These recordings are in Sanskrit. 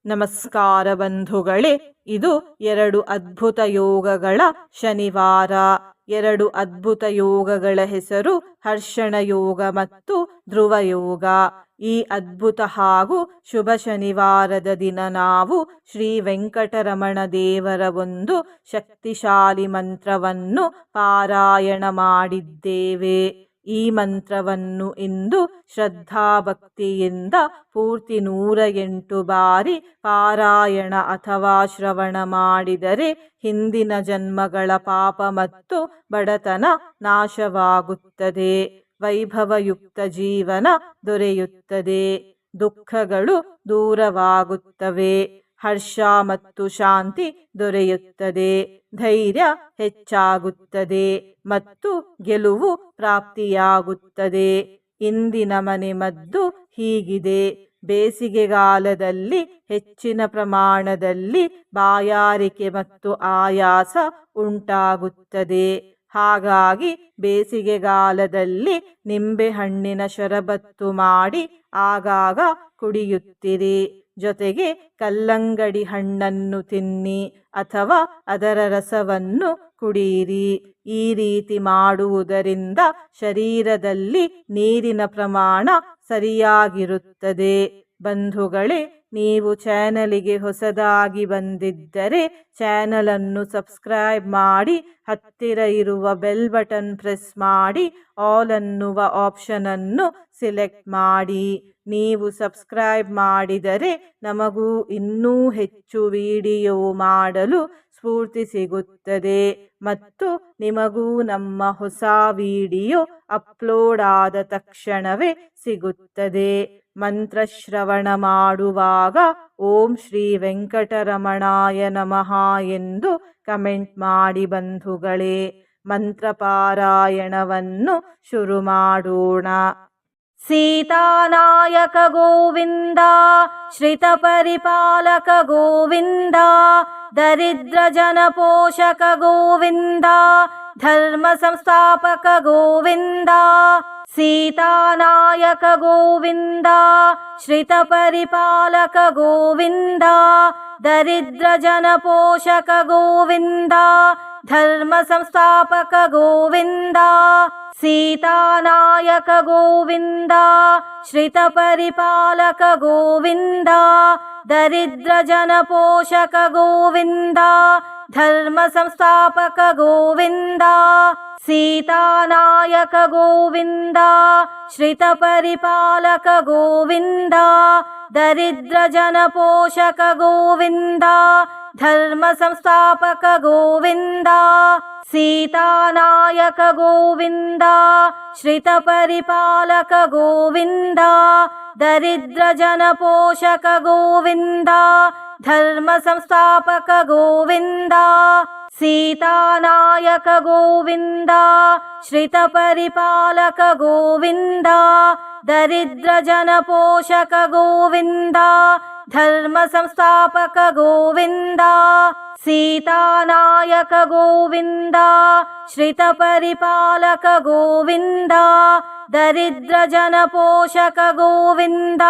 ನಮಸ್ಕಾರ ಬಂಧುಗಳೇ, ಇದು 2 ಅದ್ಭುತ ಯೋಗಗಳ ಶನಿವಾರ. 2 ಅದ್ಭುತ ಯೋಗಗಳ ಹೆಸರು ಹರ್ಷಣ ಯೋಗ ಮತ್ತು ಧ್ರುವ ಯೋಗ. ಈ ಅದ್ಭುತ ಹಾಗೂ ಶುಭ ಶನಿವಾರದ ದಿನ ನಾವು ಶ್ರೀ ವೆಂಕಟರಮಣ ದೇವರ ಒಂದು ಶಕ್ತಿಶಾಲಿ ಮಂತ್ರವನ್ನು ಪಾರಾಯಣ ಮಾಡಿದ್ದೇವೆ. ಈ ಮಂತ್ರವನ್ನು ಇಂದು ಶ್ರದ್ಧಾಭಕ್ತಿಯಿಂದ ಪೂರ್ತಿ 108 ಬಾರಿ ಪಾರಾಯಣ ಅಥವಾ ಶ್ರವಣ ಮಾಡಿದರೆ ಹಿಂದಿನ ಜನ್ಮಗಳ ಪಾಪ ಮತ್ತು ಬಡತನ ನಾಶವಾಗುತ್ತದೆ, ವೈಭವಯುಕ್ತ ಜೀವನ ದೊರೆಯುತ್ತದೆ, ದುಃಖಗಳು ದೂರವಾಗುತ್ತವೆ, ಹರ್ಷ ಮತ್ತು ಶಾಂತಿ ದೊರೆಯುತ್ತದೆ, ಧೈರ್ಯ ಹೆಚ್ಚಾಗುತ್ತದೆ ಮತ್ತು ಗೆಲುವು ಪ್ರಾಪ್ತಿಯಾಗುತ್ತದೆ. ಇಂದಿನ ಮನೆ ಮದ್ದು ಹೀಗಿದೆ: ಬೇಸಿಗೆಗಾಲದಲ್ಲಿ ಹೆಚ್ಚಿನ ಪ್ರಮಾಣದಲ್ಲಿ ಬಾಯಾರಿಕೆ ಮತ್ತು ಆಯಾಸ ಉಂಟಾಗುತ್ತದೆ. ಹಾಗಾಗಿ ಬೇಸಿಗೆಗಾಲದಲ್ಲಿ ನಿಂಬೆಹಣ್ಣಿನ ಶರಬತ್ತು ಮಾಡಿ ಆಗಾಗ ಕುಡಿಯುತ್ತಿರಿ. ಜೊತೆಗೆ ಕಲ್ಲಂಗಡಿ ಹಣ್ಣನ್ನು ತಿನ್ನಿ ಅಥವಾ ಅದರ ರಸವನ್ನು ಕುಡಿಯಿರಿ. ಈ ರೀತಿ ಮಾಡುವುದರಿಂದ ಶರೀರದಲ್ಲಿ ನೀರಿನ ಪ್ರಮಾಣ ಸರಿಯಾಗಿರುತ್ತದೆ. ಬಂಧುಗಳೇ, ನೀವು ಚಾನಲಿಗೆ ಹೊಸದಾಗಿ ಬಂದಿದ್ದರೆ ಚಾನಲನ್ನು ಸಬ್ಸ್ಕ್ರೈಬ್ ಮಾಡಿ, ಹತ್ತಿರ ಇರುವ ಬೆಲ್ ಬಟನ್ ಪ್ರೆಸ್ ಮಾಡಿ, ಆಲ್ ಅನ್ನುವ ಆಪ್ಷನನ್ನು ಸಿಲೆಕ್ಟ್ ಮಾಡಿ. ನೀವು ಸಬ್ಸ್ಕ್ರೈಬ್ ಮಾಡಿದರೆ ನಮಗೂ ಇನ್ನೂ ಹೆಚ್ಚು ವಿಡಿಯೋ ಮಾಡಲು ಸ್ಫೂರ್ತಿ ಸಿಗುತ್ತದೆ ಮತ್ತು ನಿಮಗೂ ನಮ್ಮ ಹೊಸ ವಿಡಿಯೋ ಅಪ್ಲೋಡ್ ಆದ ತಕ್ಷಣವೇ ಸಿಗುತ್ತದೆ. ಮಂತ್ರಶ್ರವಣ ಮಾಡುವಾಗ ಓಂ ಶ್ರೀ ವೆಂಕಟರಮಣಾಯ ನಮಃ ಎಂದು ಕಮೆಂಟ್ ಮಾಡಿ ಬಂಧುಗಳೇ. ಮಂತ್ರಪಾರಾಯಣವನ್ನು ಶುರು ಮಾಡೋಣ. ಸೀತಾನಾಯಕ ಗೋವಿಂದ, ಶ್ರಿತ ಪರಿಪಾಲಕ ಗೋವಿಂದ, ದರಿದ್ರ ಜನ ಪೋಷಕ ಗೋವಿಂದ, ಧರ್ಮ ಸಂಸ್ಥಾಪಕ ಗೋವಿಂದ. ಸೀತಾನಾಯಕ ಗೋವಿಂದ, ಶ್ರಿತ ಪರಿಪಾಲಕ ಗೋವಿಂದ, ದರಿದ್ರ ಜನ ಪೋಷಕ ಗೋವಿಂದ, ಧರ್ಮ ಸಂಸ್ಥಾಪಕ ಗೋವಿಂದ. ಸೀತಾನಾಯಕ ಗೋವಿಂದ, ಶ್ರಿತ ಪರಿಪಾಲಕ ಗೋವಿಂದ, ದರಿದ್ರ ಜನ ಪೋಷಕ ಗೋವಿಂದ, ಧರ್ಮ ಸಂಸ್ಥಾಪಕ ಗೋವಿಂದ. ಸೀತಾನಾಯಕ ಗೋವಿಂದ, ಶ್ರಿತ ಪರಿಪಾಲಕ ಗೋವಿಂದ, ದರಿದ್ರ ಜನ ಪೋಷಕ ಗೋವಿಂದ, ಧರ್ಮ ಸಂಸ್ಥಾಪಕ ಗೋವಿಂದ. ಸೀತಾನಾಯಕ ಗೋವಿಂದ, ಶ್ರಿತ ಪರಿಪಾಲಕ ಗೋವಿಂದ, ದರಿದ್ರ ಜನ ಪೋಷಕ ಗೋವಿಂದ, ಧರ್ಮ ಸಂಸ್ಥಾಪಕ ಗೋವಿಂದ. ಸೀತಾನಾಯಕ ಗೋವಿಂದ, ಶ್ರಿತ ಪರಿಪಾಲಕ ಗೋವಿಂದ, ದರಿದ್ರ ಜನ ಪೋಷಕ ಗೋವಿಂದ, ಧರ್ಮ ಸಂಸ್ಥಾಪಕ ಗೋವಿಂದ. ಸೀತಾನಾಯಕ ಗೋವಿಂದ, ಶ್ರಿತ ಪರಿಪಾಲಕ ಗೋವಿಂದ, ದರಿದ್ರ ಜನ ಪೋಷಕ ಗೋವಿಂದ,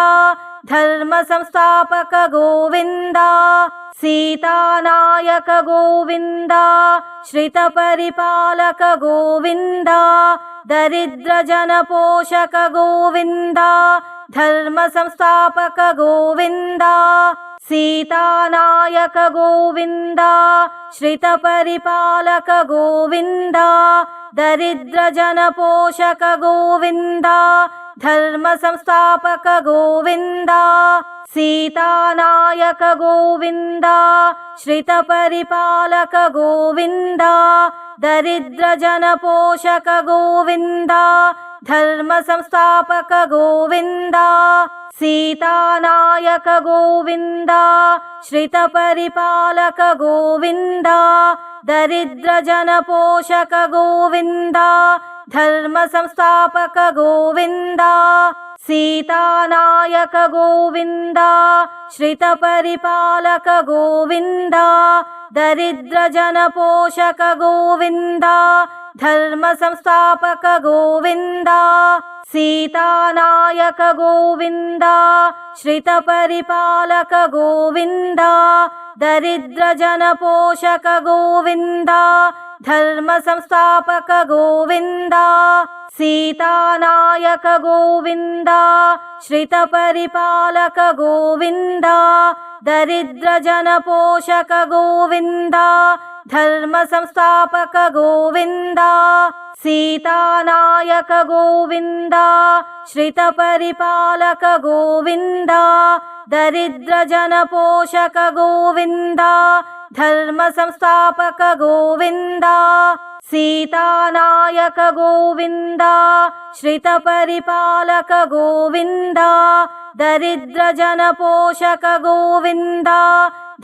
ಧರ್ಮ ಸಂಸ್ಥಾಪಕ ಗೋವಿಂದ. ಸೀತಾನಾಯಕ ಗೋವಿಂದ, ಶ್ರಿತ ಪರಿಪಾಲಕ ಗೋವಿಂದ, ದರಿದ್ರ ಜನ ಪೋಷಕ ಗೋವಿಂದ, ಧರ್ಮ ಸಂಸ್ಥಾಪಕ ಗೋವಿಂದ. ಸೀತಾನಾಯಕ ಗೋವಿಂದ, ಶ್ರಿತ ಪರಿಪಾಲಕ ಗೋವಿಂದ, ದರಿದ್ರ ಜನ ಪೋಷಕ ಗೋವಿಂದ, ಧರ್ಮ ಸಂಸ್ಥಾಪಕ ಗೋವಿಂದ. ಸೀತಾನಾಯಕ ಗೋವಿಂದ, ಶ್ರಿತ ಪರಿಪಾಲಕ ಗೋವಿಂದ, ದರಿದ್ರ ಜನ ಪೋಷಕ ಗೋವಿಂದ, ಧರ್ಮ ಸಂಸ್ಥಾಪಕ ಗೋವಿಂದ. ಸೀತಾನಾಯಕ ಗೋವಿಂದ, ಶ್ರಿತ ಪರಿಪಾಲಕ ಗೋವಿಂದ, ದರಿದ್ರ ಜನ ಪೋಷಕ ಗೋವಿಂದ, ಧರ್ಮ ಸಂಸ್ಥಾಪಕ ಗೋವಿಂದ. ಸೀತಾನಾಯಕ ಗೋವಿಂದ, ಶ್ರಿತ ಪರಿಪಾಲಕ ಗೋವಿಂದ, ದರಿದ್ರ ಜನ ಪೋಷಕ ಗೋವಿಂದ, धर्म संस्थापक गोविन्द सीतानायक गोविन्द श्रित परिपालक गोविन्द दरिद्र जन पोषक गोविन्द धर्म संस्थापक गोविन्द सीतानायक गोविन्द श्रित परिपालक गोविन्द दरिद्र जन पोषक गोविन्द धर्म संस्थापक गोविन्द सीतानायक गोविन्द श्रित परिपालक गोविन्द दरिद्र जन पोषक गोविन्द धर्म संस्थापक गोविन्द सीतानायक गोविन्द श्रित परिपालक गोविन्द दरिद्र जन पोषक गोविन्द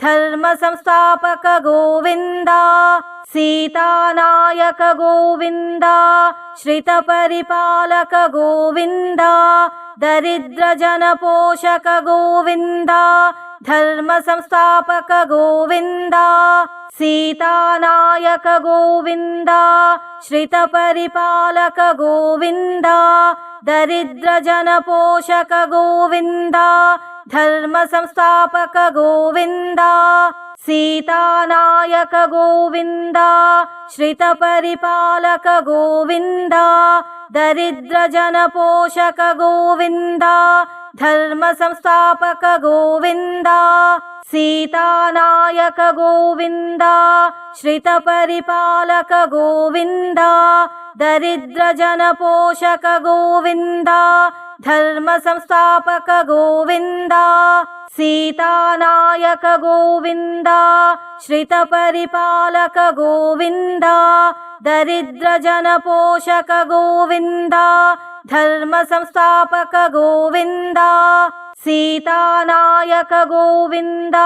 धर्म संस्थापक गोविन्द सीतानायक गोविन्द श्रित परिपालक गोविन्द दरिद्र जन पोषक गोविन्द धर्म संस्थापक गोविन्द सीतानायक गोविन्द श्रित परिपालक गोविन्द दरिद्र जन पोषक गोविन्द धर्म संस्थापक गोविन्द सीतानायक गोविन्द श्रित परिपालक गोविन्द दरिद्र जन पोषक गोविन्द धर्म संस्थापक गोविन्द सीतानायक गोविन्द श्रित परिपालक गोविन्द दरिद्र जन पोषक गोविन्द धर्म संस्थापक गोविन्द सीतानायक गोविन्द श्रित परिपालक गोविन्द दरिद्र जन पोषक गोविन्द धर्म संस्थापक गोविन्द सीतानायक गोविन्द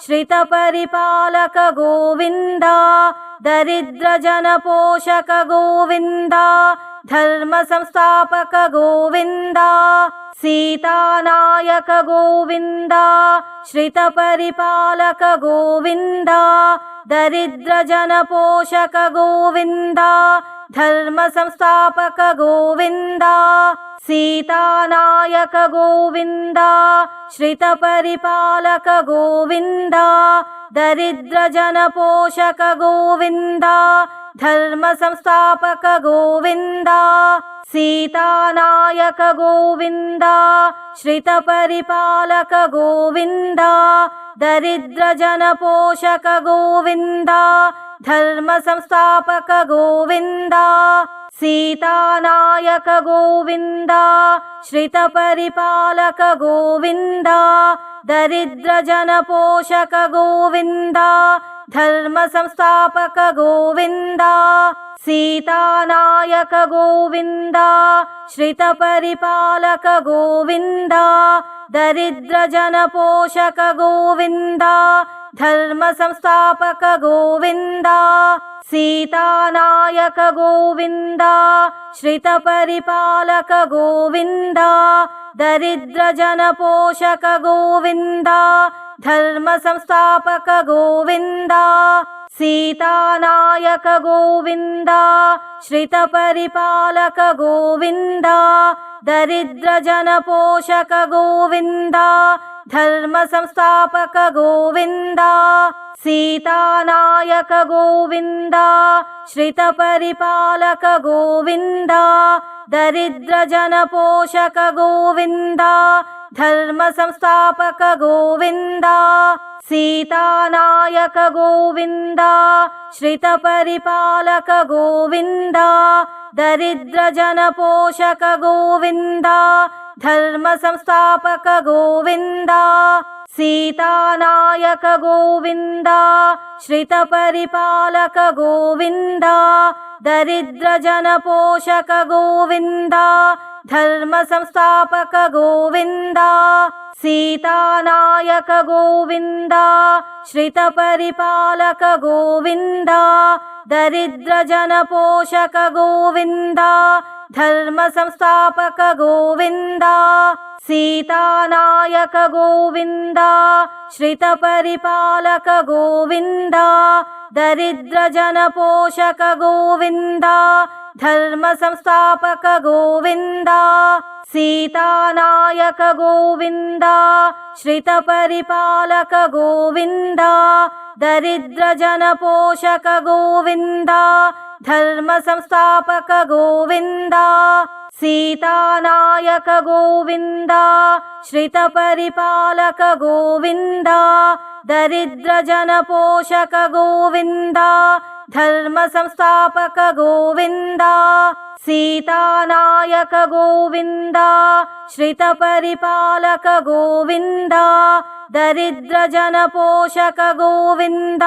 श्रित परिपालक गोविन्द दरिद्र जन पोषक गोविन्द धर्म संस्थापक गोविन्द सीतानायक गोविन्द श्रित परिपालक गोविन्द दरिद्र जन पोषक गोविन्द धर्म संस्थापक गोविन्द सीतानायक गोविन्द श्रित परिपालक गोविन्द दरिद्र जन पोषक गोविन्द धर्म संस्थापक गोविन्द सीतानायक गोविन्द श्रित परिपालक गोविन्द दरिद्र जन पोषक गोविन्द धर्म संस्थापक गोविन्द सीतानायक गोविन्द श्रित परिपालक गोविन्द दरिद्र जन पोषक गोविन्द धर्म संस्थापक गोविन्द सीतानायक गोविन्द श्रित परिपालक गोविन्द दरिद्र जन पोषक गोविन्द धर्म संस्थापक गोविन्द सीतानायक गोविन्द श्रित परिपालक गोविन्द दरिद्र जन पोषक गोविन्द धर्म संस्थापक गोविन्द सीतानायक गोविन्द श्रित परिपालक गोविन्द दरिद्र जन पोषक गोविन्द धर्म संस्थापक गोविन्द सीतानायक गोविन्द श्रित परिपालक गोविन्द दरिद्र जन पोषक गोविन्द धर्म संस्थापक गोविन्द सीतानायक गोविन्द श्रित परिपालक गोविन्द दरिद्र जन पोषक गोविन्द धर्म संस्थापक गोविन्द सीतानायक गोविन्द श्रित परिपालक गोविन्द दरिद्र जन पोषक गोविन्द धर्म संस्थापक गोविन्द सीतानायक गोविन्द श्रित परिपालक गोविन्द दरिद्र जन पोषक गोविन्द धर्म संस्थापक गोविन्द सीतानायक गोविन्द श्रित परिपालक गोविन्द दरिद्रजनपोषक गोविन्द धर्म संस्थापक गोविन्द सीतानायक गोविन्द श्रितपरिपालक गोविन्द दरिद्रजनपोषक गोविन्द धर्म संस्थापक गोविन्द सीतानायक गोविन्द श्रितपरिपालक गोविन्द दरिद्रजनपोषक गोविन्द धर्म संस्थापक गोविन्द सीतानायक गोविन्द श्रितपरिपालक गोविन्द दरिद्रजनपोषक गोविन्द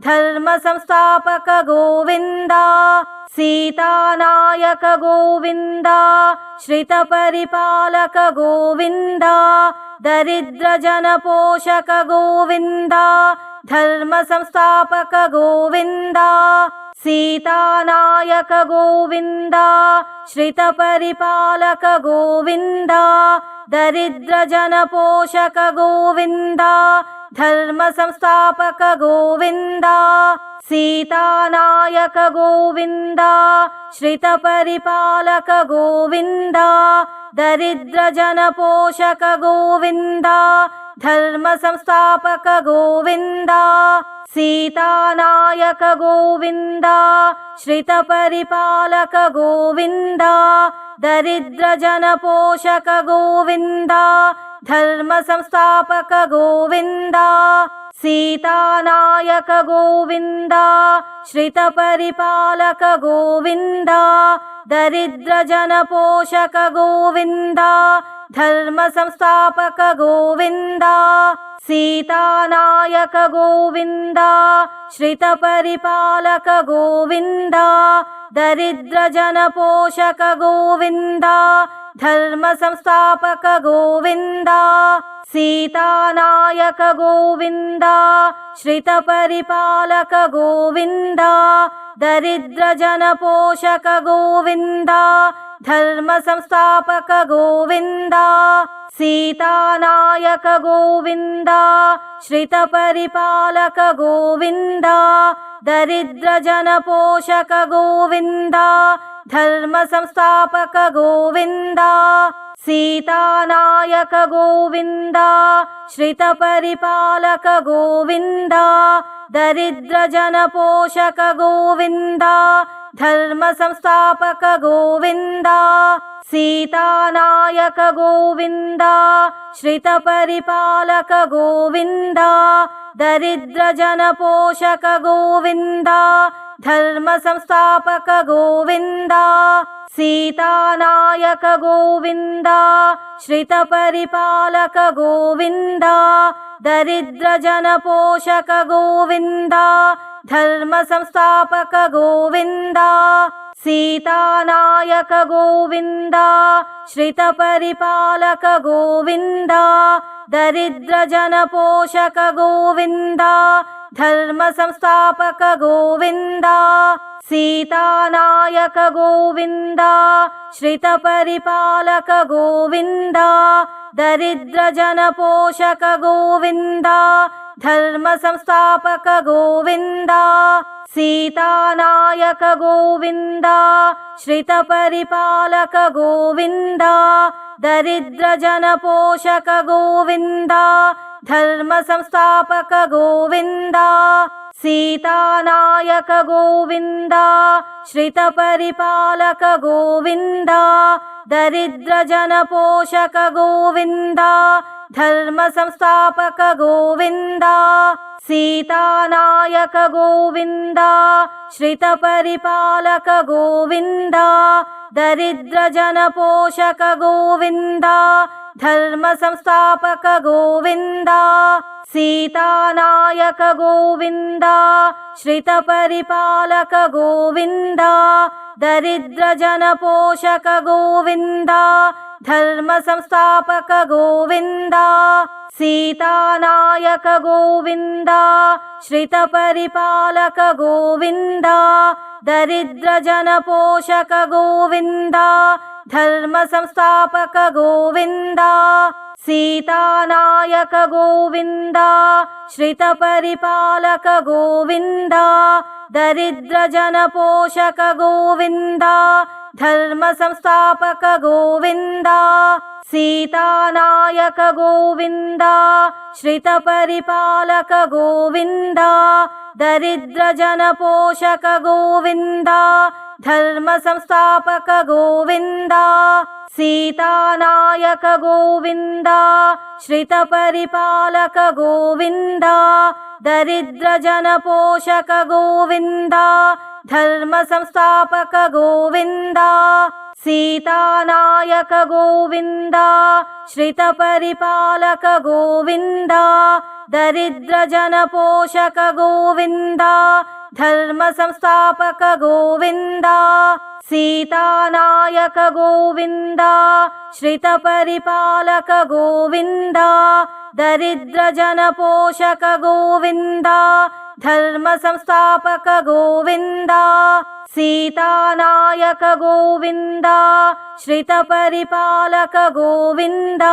धर्म संस्थापक गोविन्द सीतानायक गोविन्द श्रितपरिपालक गोविन्द दरिद्रजनपोषक गोविन्द धर्म संस्थापक गोविन्द सीतानायक गोविन्द श्रितपरिपालक गोविन्द दरिद्रजनपोषक गोविन्द धर्म संस्थापक गोविन्द सीतानायक गोविन्द श्रितपरिपालक गोविन्द दरिद्रजनपोषक गोविन्द धर्म संस्थापक गोविन्द सीतानायक गोविन्द श्रितपरिपालक गोविन्द दरिद्रजनपोषक गोविन्द धर्म संस्थापक गोविन्द सीतानायक गोविन्द श्रितपरिपालक गोविन्द दरिद्रजनपोषक गोविन्द धर्म संस्थापक गोविन्द सीतानायक गोविन्द श्रितपरिपालक गोविन्द दरिद्रजनपोषक गोविन्द धर्म संस्थापक गोविन्द सीतानायक गोविन्द श्रितपरिपालक गोविन्द दरिद्रजनपोषक गोविन्द धर्म संस्थापक गोविन्द सीतानायक गोविन्द श्रितपरिपालक गोविन्द दरिद्रजनपोषक गोविन्द धर्म संस्थापक गोविन्द सीतानायक गोविन्द श्रितपरिपालक गोविन्द दरिद्रजनपोषक गोविन्द धर्म संस्थापक गोविन्द सीतानायक गोविन्द श्रितपरिपालक गोविन्द दरिद्रजनपोषक गोविन्द धर्म संस्थापक गोविन्द सीतानायक गोविन्द श्रितपरिपालक गोविन्द दरिद्रजनपोषक गोविन्द धर्म संस्थापक गोविन्द सीतानायक गोविन्द श्रितपरिपालक गोविन्द दरिद्रजनपोषक गोविन्द धर्म संस्थापक गोविन्द सीतानायक गोविन्द श्रितपरिपालक गोविन्द दरिद्रजनपोषक गोविन्द धर्म संस्थापक गोविन्द सीतानायक गोविन्द श्रितपरिपालक गोविन्द दरिद्रजनपोषक गोविन्द धर्म संस्थापक गोविन्द सीतानायक गोविन्द श्रितपरिपालक गोविन्द दरिद्रजनपोषक गोविन्द धर्म संस्थापक गोविन्द सीतानायक गोविन्द श्रितपरिपालक गोविन्द दरिद्रजनपोषक गोविन्द धर्म संस्थापक गोविन्द सीतानायक गोविन्द श्रितपरिपालक गोविन्द दरिद्रजनपोषक गोविन्द धर्म संस्थापक गोविन्द सीतानायक गोविन्द श्रितपरिपालक गोविन्द दरिद्रजनपोषक गोविन्द धर्म संस्थापक गोविन्द सीतानायक गोविन्द श्रितपरिपालक गोविन्द दरिद्रजनपोषक गोविन्द धर्मसंस्थापक गोविन्द सीतानायक गोविन्द श्रितपरिपालक गोविन्द दरिद्रजनपोषक गोविन्द धर्मसंस्थापक गोविन्द सीतानायक गोविन्द श्रितपरिपालक गोविन्द दरिद्रजनपोषक गोविन्द धर्मसंस्थापक गोविन्द सीतानायक गोविन्द श्रितपरिपालक गोविन्द दरिद्रजनपोषक गोविन्द धर्मसंस्थापक गोविन्द सीतानायक गोविन्द श्रितपरिपालक गोविन्द दरिद्रजनपोषक गोविन्द धर्मसंस्थापक गोविन्द सीतानायक गोविन्द श्रितपरिपालक गोविन्द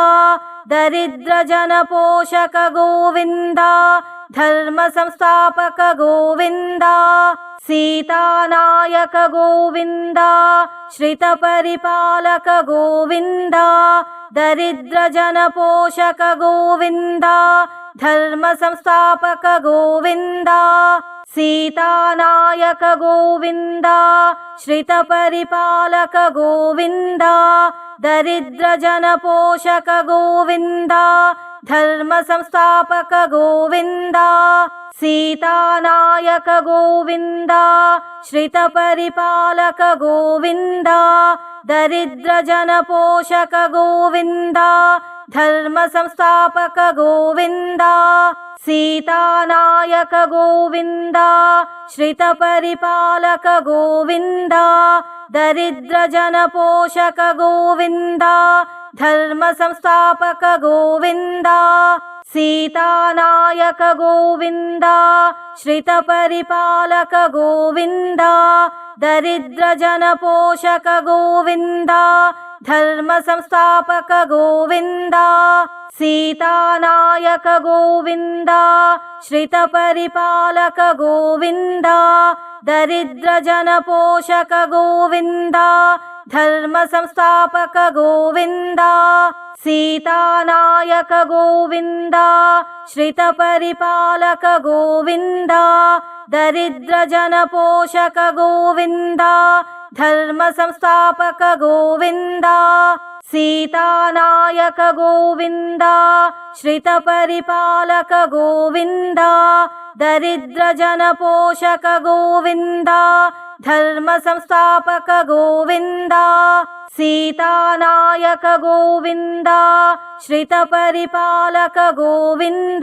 दरिद्रजनपोषक गोविन्द धर्मसंस्थापक गोविन्द सीतानायक गोविन्द श्रितपरिपालक गोविन्द दरिद्रजनपोषक गोविन्द धर्मसंस्थापक गोविन्द सीतानायक गोविन्द श्रितपरिपालक गोविन्द दरिद्रजनपोषक गोविन्द धर्मसंस्थापक गोविन्द सीतानायक गोविन्द श्रितपरिपालक गोविन्द दरिद्रजनपोषक गोविन्द धर्मसंस्थापक गोविन्द सीतानायक गोविन्द श्रितपरिपालक गोविन्द दरिद्रजनपोषक गोविन्द धर्मसंस्थापक गोविन्द सीतानायक गोविन्द श्रितपरिपालक गोविन्द दरिद्रजनपोषक गोविन्द धर्मसंस्थापक गोविन्द सीतानायक गोविन्द श्रितपरिपालक गोविन्द दरिद्रजनपोषक गोविन्द धर्मसंस्थापक गोविन्द सीतानायक गोविन्द श्रितपरिपालक गोविन्द दरिद्रजनपोषक गोविन्द धर्मसंस्थापक गोविन्द सीतानायक गोविन्द श्रितपरिपालक गोविन्द दरिद्रजनपोषक गोविन्द धर्मसंस्थापक गोविन्द सीतानायक गोविन्द श्रितपरिपालक गोविन्द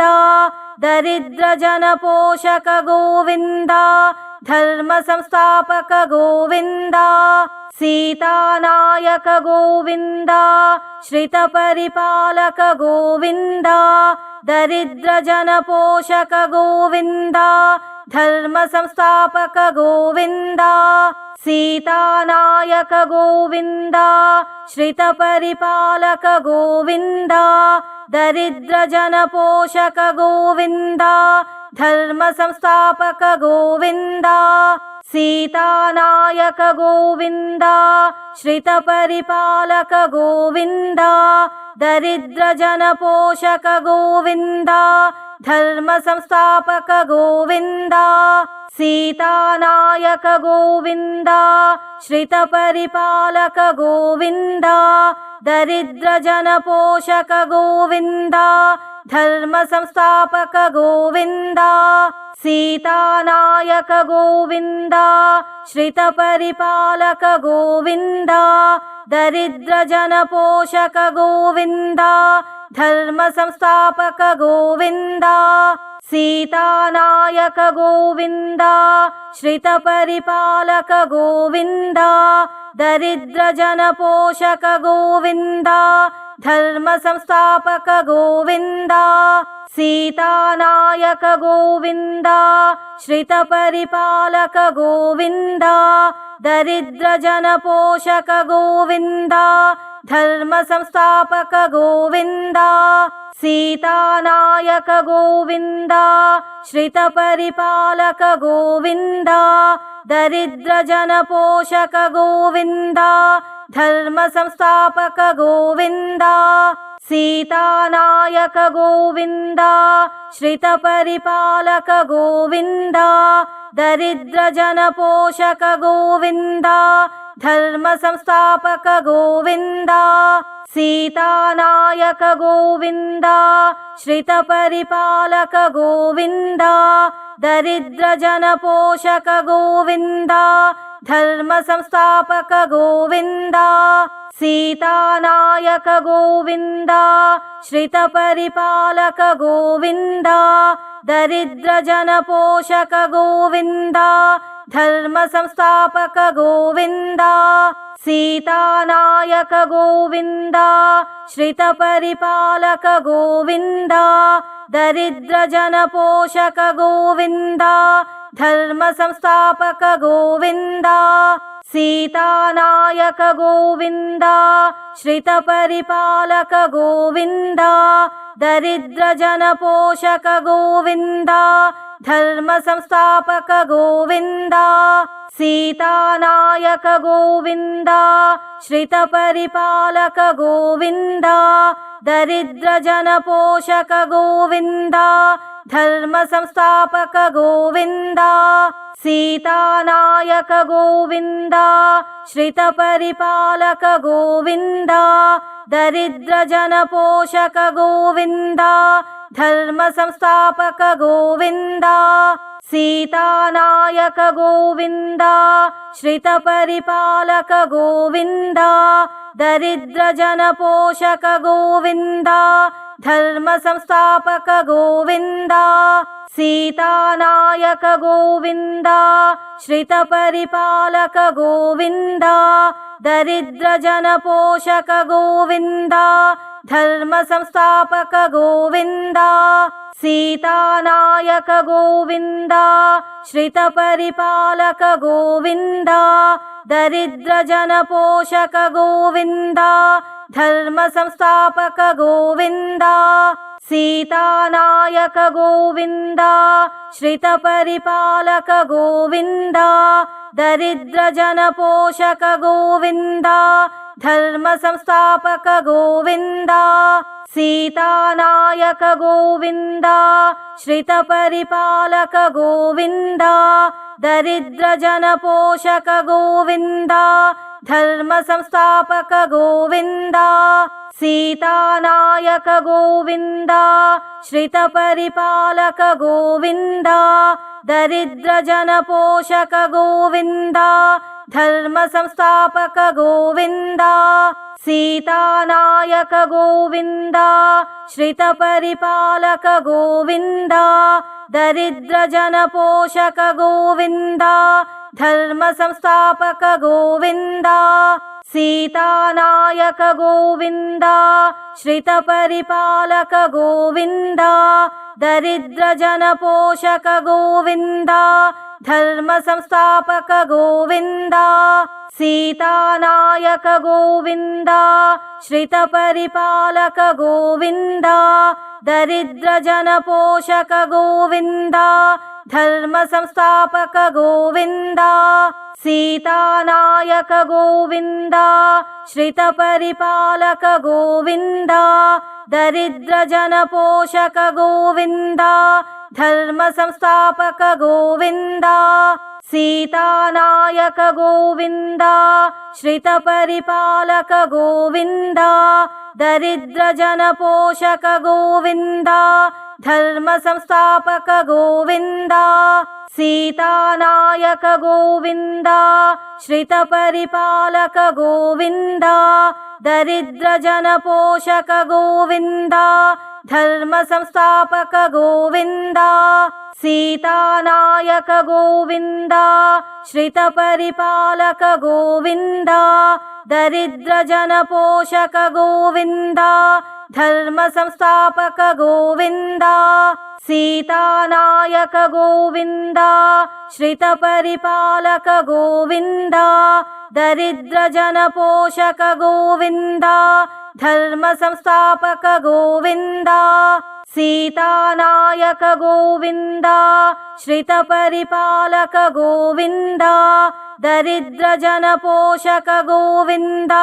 दरिद्रजनपोषक गोविन्द धर्मसंस्थापक गोविन्द सीतानायक गोविन्द श्रितपरिपालक गोविन्द दरिद्रजनपोषक गोविन्द धर्मसंस्थापक गोविन्द सीतानायक गोविन्द श्रितपरिपालक गोविन्द दरिद्रजनपोषक गोविन्द धर्मसंस्थापक गोविन्द सीतानायक गोविन्द श्रितपरिपालक गोविन्द दरिद्रजनपोषक गोविन्द धर्मसंस्थापक गोविन्द सीतानायक गोविन्द श्रितपरिपालक गोविन्द दरिद्रजनपोषक गोविन्द धर्मसंस्थापक गोविन्द सीतानायक गोविन्द श्रितपरिपालक गोविन्द दरिद्रजनपोषक गोविन्द धर्मसंस्थापक गोविन्द सीतानायक गोविन्द श्रितपरिपालक गोविन्द दरिद्रजनपोषक गोविन्द धर्मसंस्थापक गोविन्द सीतानायक गोविन्द श्रितपरिपालक गोविन्द दरिद्रजनपोषक गोविन्द धर्म संस्थापक गोविन्द सीतानायक गोविन्द श्रित परिपालक गोविन्द दरिद्र जन पोषक गोविन्द धर्म संस्थापक गोविन्द सीतानायक गोविन्द श्रित परिपालक गोविन्द दरिद्र जन पोषक गोविन्द धर्म संस्थापक गोविन्द सीतानायक गोविन्द श्रित परिपालक गोविन्द दरिद्र जन पोषक गोविन्द धर्म संस्थापक गोविन्द सीतानायक गोविन्द श्रित परिपालक गोविन्द दरिद्र जन पोषक गोविन्द धर्म संस्थापक गोविन्द सीतानायक गोविन्द श्रित परिपालक गोविन्द दरिद्र जन पोषक गोविन्द धर्म संस्थापक गोविन्द सीतानायक गोविन्द श्रित परिपालक गोविन्द दरिद्र जन पोषक गोविन्द धर्म संस्थापक गोविन्द सीतानायक गोविन्द श्रित परिपालक गोविन्द दरिद्र जन पोषक गोविन्द धर्म संस्थापक गोविन्द सीतानायक गोविन्द श्रित परिपालक गोविन्द दरिद्र जन पोषक गोविन्द धर्म संस्थापक गोविन्द सीतानायक गोविन्द श्रित परिपालक गोविन्द दरिद्र जन पोषक गोविन्द धर्म संस्थापक गोविन्द सीतानायक गोविन्द श्रित परिपालक गोविन्द दरिद्र जन पोषक गोविन्द धर्म संस्थापक गोविन्द सीतानायक गोविन्द श्रित परिपालक गोविन्द दरिद्र जन पोषक गोविन्द धर्म संस्थापक गोविन्द सीतानायक गोविन्द श्रित परिपालक गोविन्द दरिद्र जन पोषक गोविन्द धर्म संस्थापक गोविन्द सीतानायक गोविन्द श्रित परिपालक गोविन्द दरिद्र जन पोषक गोविन्द धर्म संस्थापक गोविन्द सीतानायक गोविन्द श्रित परिपालक गोविन्द दरिद्र जन पोषक गोविन्द धर्म संस्थापक गोविन्द सीतानायक गोविन्द श्रित परिपालक गोविन्द दरिद्र जन पोषक गोविन्द धर्म संस्थापक गोविन्द सीतानायक गोविन्द श्रित परिपालक गोविन्द दरिद्र जन पोषक गोविन्द धर्म संस्थापक गोविन्द सीतानायक गोविन्द श्रित परिपालक गोविन्द दरिद्र जन पोषक गोविन्द धर्म संस्थापक गोविन्द सीतानायक गोविन्द श्रित परिपालक गोविन्द दरिद्र जन पोषक गोविन्द धर्म संस्थापक गोविन्द सीतानायक गोविन्द श्रित परिपालक गोविन्द दरिद्र जन पोषक गोविन्द धर्म संस्थापक गोविन्द सीतानायक गोविन्द श्रित परिपालक गोविन्द दरिद्र जन पोषक गोविन्द धर्म संस्थापक गोविन्द सीतानायक गोविन्द श्रित परिपालक गोविन्द दरिद्र जन पोषक गोविन्द धर्म संस्थापक गोविन्द सीतानायक गोविन्द श्रित परिपालक गोविन्द दरिद्रजनपोषक गोविन्द धर्म संस्थापक गोविन्द सीतानायक गोविन्द श्रितपरिपालक गोविन्द दरिद्रजनपोषक गोविन्द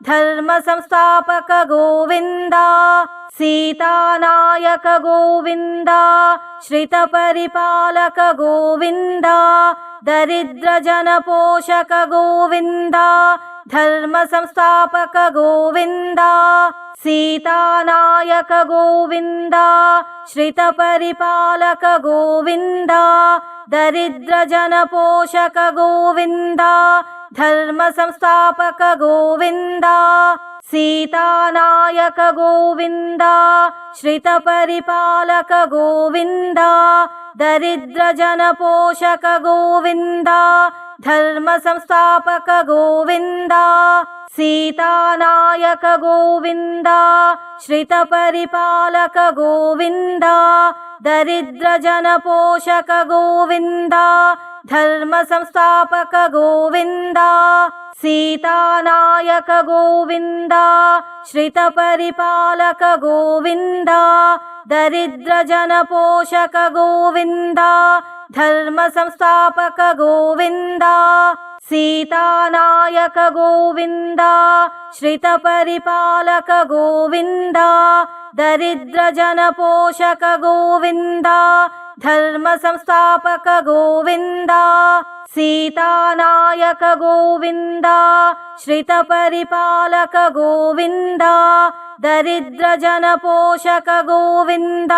धर्म संस्थापक गोविन्द सीतानायक गोविन्द श्रितपरिपालक गोविन्द दरिद्रजनपोषक गोविन्द धर्म संस्थापक गोविन्द सीतानायक गोविन्द श्रितपरिपालक गोविन्द दरिद्रजनपोषक गोविन्द धर्म संस्थापक गोविन्द सीतानायक गोविन्द श्रितपरिपालक गोविन्द दरिद्रजनपोषक गोविन्द धर्म संस्थापक गोविन्द सीतानायक गोविन्द श्रितपरिपालक गोविन्द दरिद्रजनपोषक गोविन्द धर्म संस्थापक गोविन्द सीतानायक गोविन्द श्रितपरिपालक गोविन्द दरिद्रजनपोषक गोविन्द धर्म संस्थापक गोविन्द सीतानायक गोविन्द श्रितपरिपालक गोविन्द दरिद्रजनपोषक गोविन्द धर्म संस्थापक गोविन्द सीतानायक गोविन्द श्रितपरिपालक गोविन्द दरिद्रजनपोषक गोविन्द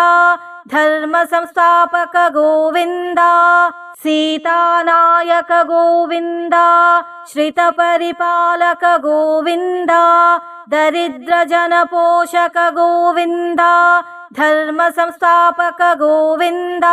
धर्म संस्थापक गोविन्द सीतानायक गोविन्द श्रितपरिपालक गोविन्द दरिद्रजनपोषक गोविन्द धर्म संस्थापक गोविन्द।